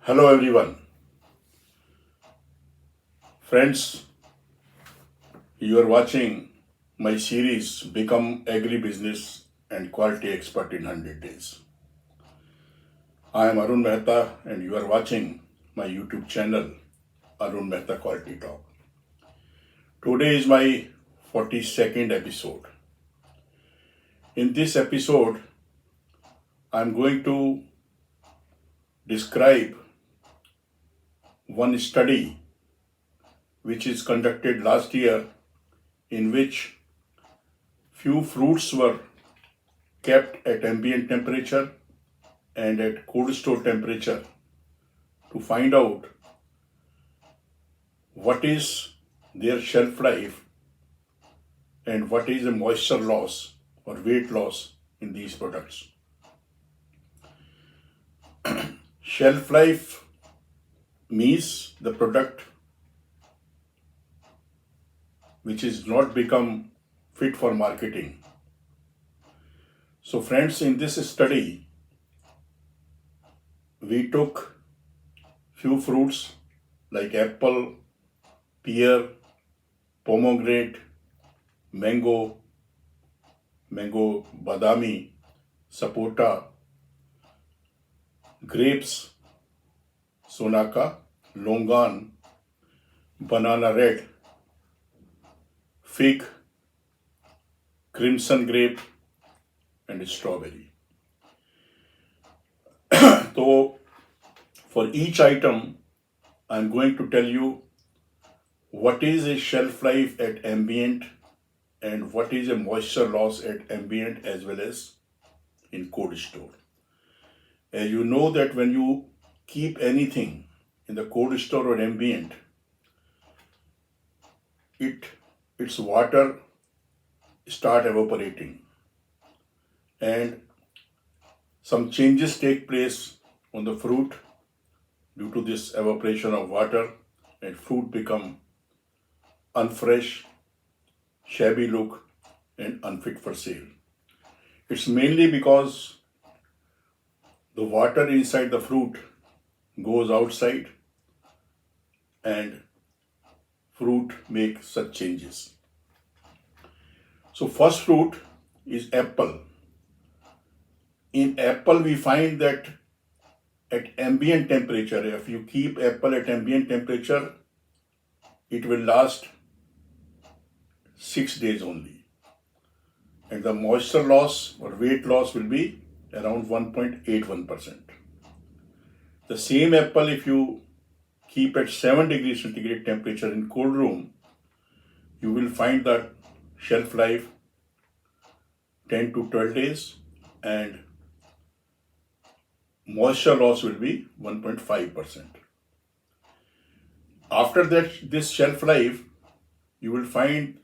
Hello everyone. Friends, you are watching my series Become Agribusiness and Quality Expert in 100 Days. I am Arun Mehta and you are watching my YouTube channel Arun Mehta Quality Talk. Today is my 42nd episode. In this episode, I am going to describe one study which is conducted last year in which few fruits were kept at ambient temperature and at cold store temperature to find out what is their shelf life and what is the moisture loss or weight loss in these products. Shelf life means the product which is not become fit for marketing. So friends, in this study, we took few fruits like apple, pear, pomegranate, mango, badami, sapota, grapes, sonaka, longan, banana red, fig, crimson grape, and strawberry. So for each item, I'm going to tell you what is a shelf life at ambient and what is a moisture loss at ambient as well as in cold store. As you know that when you keep anything in the cold store or ambient, its water start evaporating and some changes take place on the fruit due to this evaporation of water, and fruit become unfresh, shabby look, and unfit for sale. It's mainly because the water inside the fruit goes outside and fruit makes such changes. So first fruit is apple. In apple we find that at ambient temperature, if you keep apple at ambient temperature, it will last 6 days only. And the moisture loss or weight loss will be around 1.81%. The same apple, if you keep at 7 degrees centigrade temperature in cold room, you will find that shelf life 10 to 12 days and moisture loss will be 1.5%. After that, this shelf life, you will find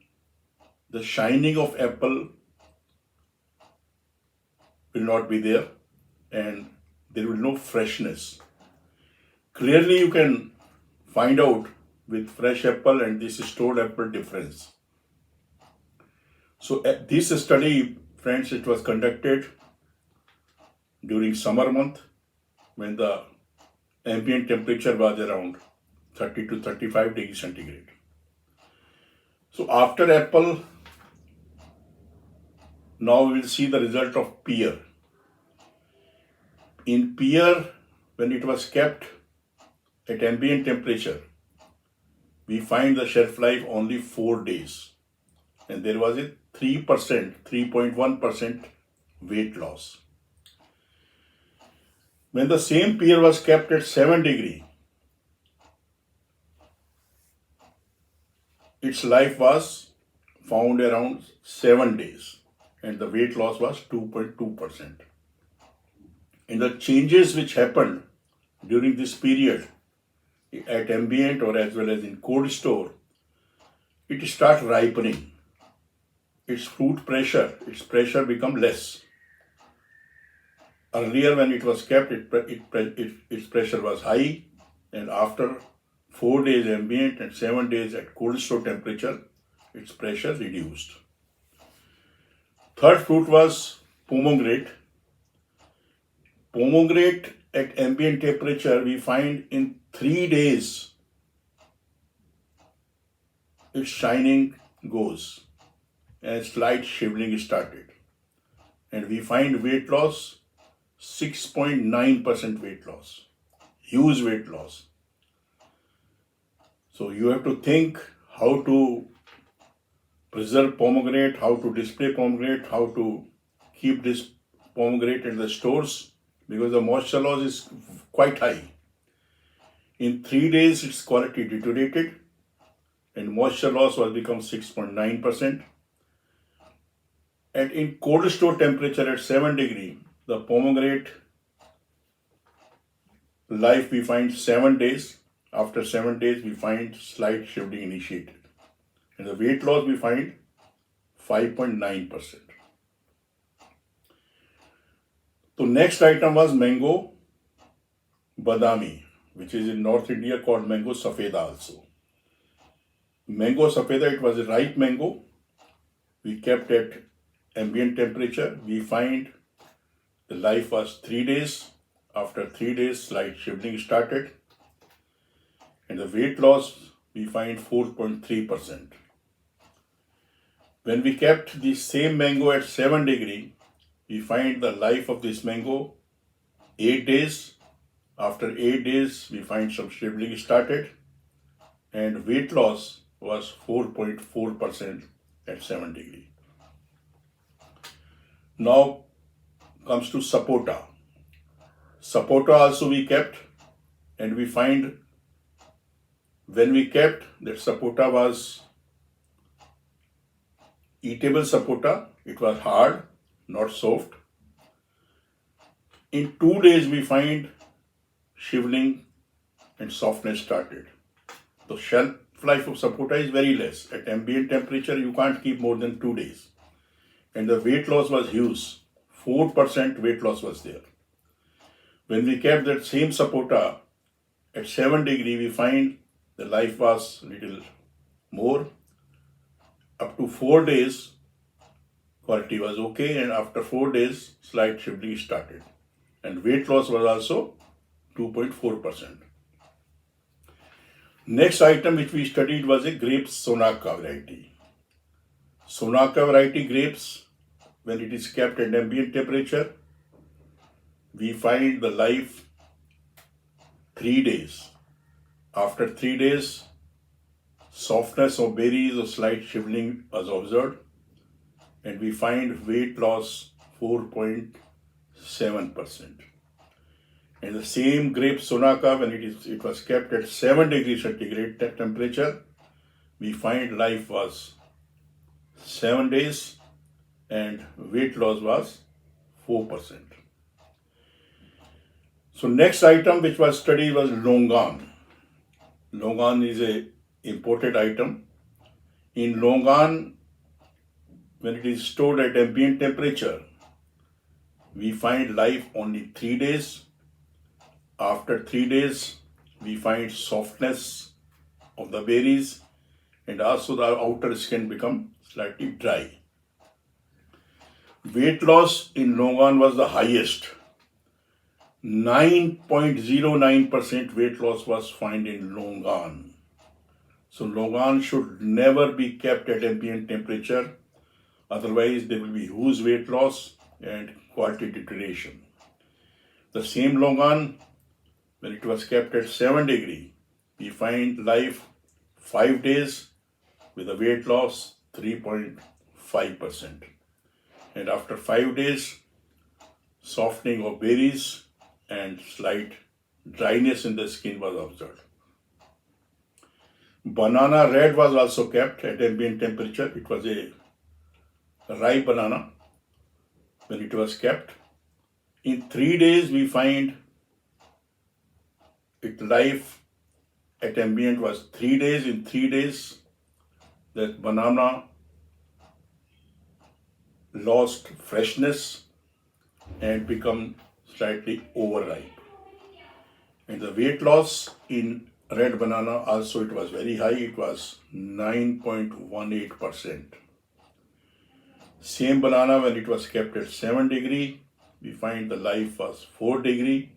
the shining of apple will not be there and there will be no freshness. Clearly you can find out with fresh apple and this stored apple difference. So at this study, friends, it was conducted during summer month when the ambient temperature was around 30 to 35 degrees centigrade. So after apple, now we will see the result of pear. In pear, when it was kept at ambient temperature, we find the shelf life only 4 days and there was a 3.1% weight loss. When the same pear was kept at 7 degree, its life was found around 7 days and the weight loss was 2.2%. And the changes which happened during this period at ambient or as well as in cold store, it start ripening. Its pressure become less. Earlier when it was kept, its pressure was high, and after 4 days ambient and 7 days at cold store temperature, its pressure reduced. Third fruit was pomegranate. Pomegranate at ambient temperature, we find in 3 days its shining goes and slight shriveling started. And we find weight loss 6.9% weight loss, huge weight loss. So you have to think how to preserve pomegranate, how to display pomegranate, how to keep this pomegranate in the stores, because the moisture loss is quite high. In 3 days, its quality deteriorated and moisture loss was become 6.9%. And in cold store temperature at 7 degree, the pomegranate life we find 7 days. After 7 days, we find slight shriveling initiated. And the weight loss we find 5.9%. So next item was mango badami, which is in North India called mango safeda also. Mango safeda, it was a ripe mango. We kept at ambient temperature. We find the life was 3 days. After 3 days, slight shriveling started. And the weight loss, we find 4.3%. When we kept the same mango at 7 degree, we find the life of this mango 8 days. After 8 days, we find some shriveling started. And weight loss was 4.4% at 7 degree. Now comes to sapota. Sapota also we kept, and we find when we kept that sapota was eatable sapota. It was hard, not soft. In 2 days we find shriveling and softness started. The shelf life of sapota is very less. At ambient temperature you can't keep more than 2 days. And the weight loss was huge. 4% weight loss was there. When we kept that same sapota at 7 degree, we find the life was little more. Up to 4 days, quality was okay, and after 4 days, slight shriveling started. And weight loss was also 2.4%. Next item which we studied was a grapes Sonaka variety. Sonaka variety grapes, when it is kept at ambient temperature, we find the life 3 days. After 3 days, softness of berries or slight shriveling was observed, and we find weight loss 4.7%. And the same grape Sonaka, when it was kept at 7 degrees centigrade temperature, we find life was 7 days and weight loss was 4%. So next item which was studied was longan. Longan is a imported item. In longan, when it is stored at ambient temperature, we find life only 3 days. After 3 days, we find softness of the berries, and also the outer skin become slightly dry. Weight loss in longan was the highest. 9.09% weight loss was found in longan. So longan should never be kept at ambient temperature, otherwise there will be huge weight loss and quality deterioration. The same longan, when it was kept at 7 degree, we find life 5 days with a weight loss 3.5%. And after 5 days, softening of berries and slight dryness in the skin was observed. Banana red was also kept at ambient temperature. It was a ripe banana when it was kept. In 3 days, we find its life at ambient was 3 days. In 3 days, that banana lost freshness and become slightly overripe. And the weight loss in red banana also it was very high. It was 9.18%. Same banana when it was kept at 7 degree, we find the life was 4 degree,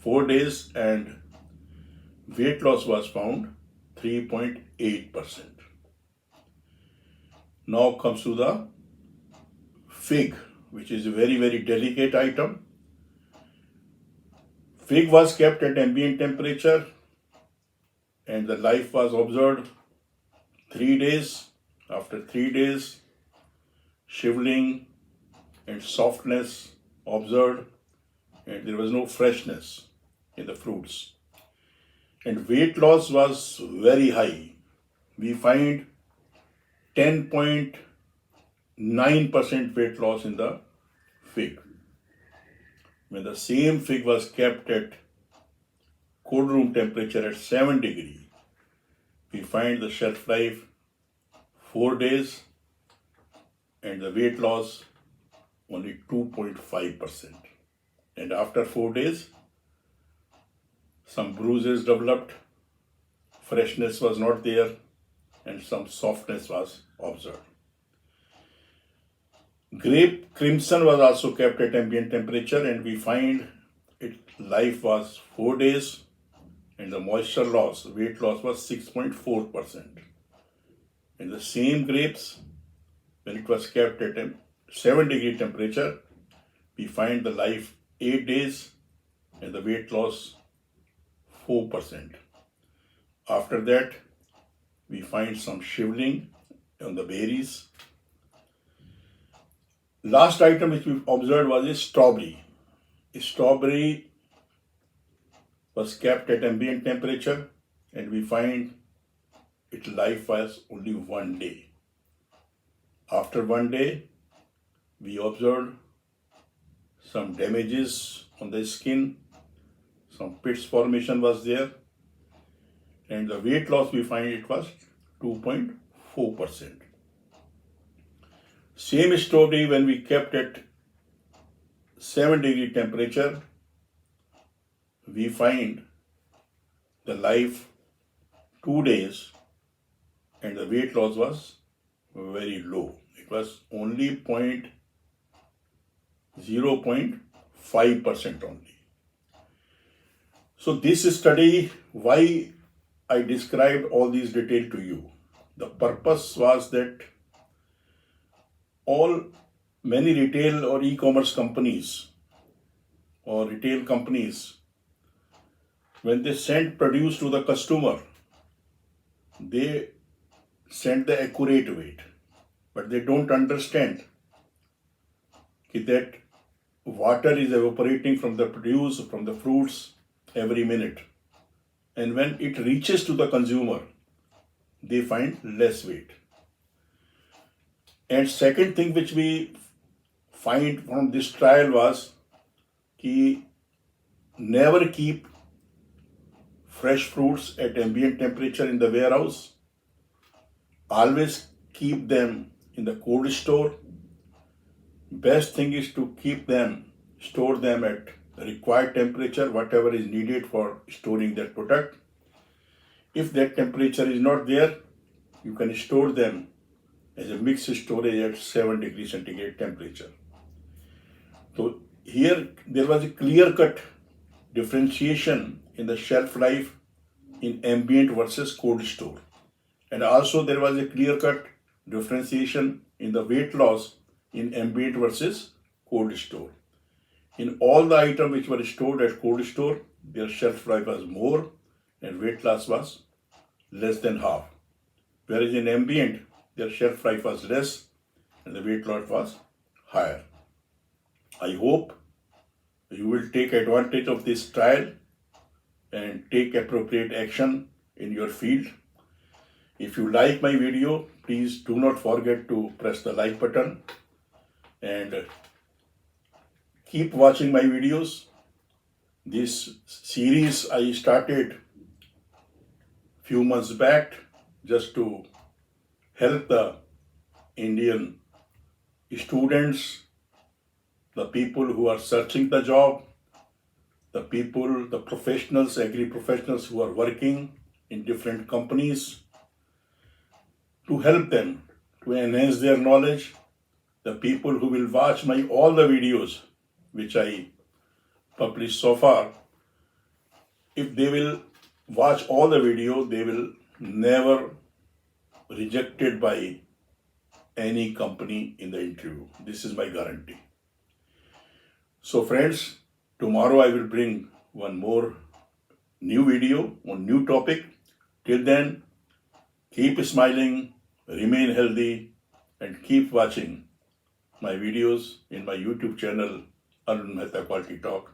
4 days, and weight loss was found 3.8%. Now comes to the fig, which is a very, very delicate item. Fig was kept at ambient temperature and the life was observed 3 days. After 3 days, shriveling and softness observed, and there was no freshness in the fruits. And weight loss was very high. We find 10.9% weight loss in the fig. When the same fig was kept at cold room temperature at 7 degrees, we find the shelf life 4 days and the weight loss only 2.5%. And after 4 days, some bruises developed, freshness was not there, and some softness was observed. Grape crimson was also kept at ambient temperature, and we find its life was 4 days, and the moisture loss, weight loss was 6.4%. And the same grapes, when it was kept at 7 degree temperature, we find the life 8 days and the weight loss 4%. After that, we find some shriveling on the berries. Last item which we observed was a strawberry. A strawberry was kept at ambient temperature and we find its life was only 1 day. After 1 day, we observed some damages on the skin, some pits formation was there, and the weight loss we find it was 2.4%. Same strawberry when we kept at 7 degree temperature, we find the life 2 days and the weight loss was very low. It was only 0.5% only. So this study, why I described all these details to you. The purpose was that many retail or e-commerce companies or retail companies, when they send produce to the customer, they send the accurate weight, but they don't understand that water is evaporating from the produce, from the fruits every minute. And when it reaches to the consumer, they find less weight. And second thing which we find from this trial was never keep fresh fruits at ambient temperature in the warehouse. Always keep them in the cold store. Best thing is to store them at required temperature, whatever is needed for storing that product. If that temperature is not there, you can store them as a mixed storage at 7 degrees centigrade temperature. So here there was a clear-cut differentiation in the shelf life in ambient versus cold store. And also there was a clear-cut differentiation in the weight loss in ambient versus cold store. In all the items which were stored at cold store, their shelf life was more and weight loss was less than half. Whereas in ambient, their shelf life was less and the weight loss was higher. I hope you will take advantage of this trial and take appropriate action in your field. If you like my video, please do not forget to press the like button and keep watching my videos. This series I started few months back just to help the Indian students, the people who are searching the job, the professionals, agri-professionals who are working in different companies, to help them to enhance their knowledge. The people who will watch all the videos which I published so far, if they will watch all the video, they will never rejected by any company in the interview. This is my guarantee. So friends, tomorrow I will bring one more new video on new topic. Till then, keep smiling, remain healthy, and keep watching my videos in my YouTube channel, Arun Mehta Quality Talk.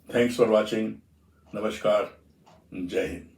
Thanks for watching. Namaskar. Jai Hind.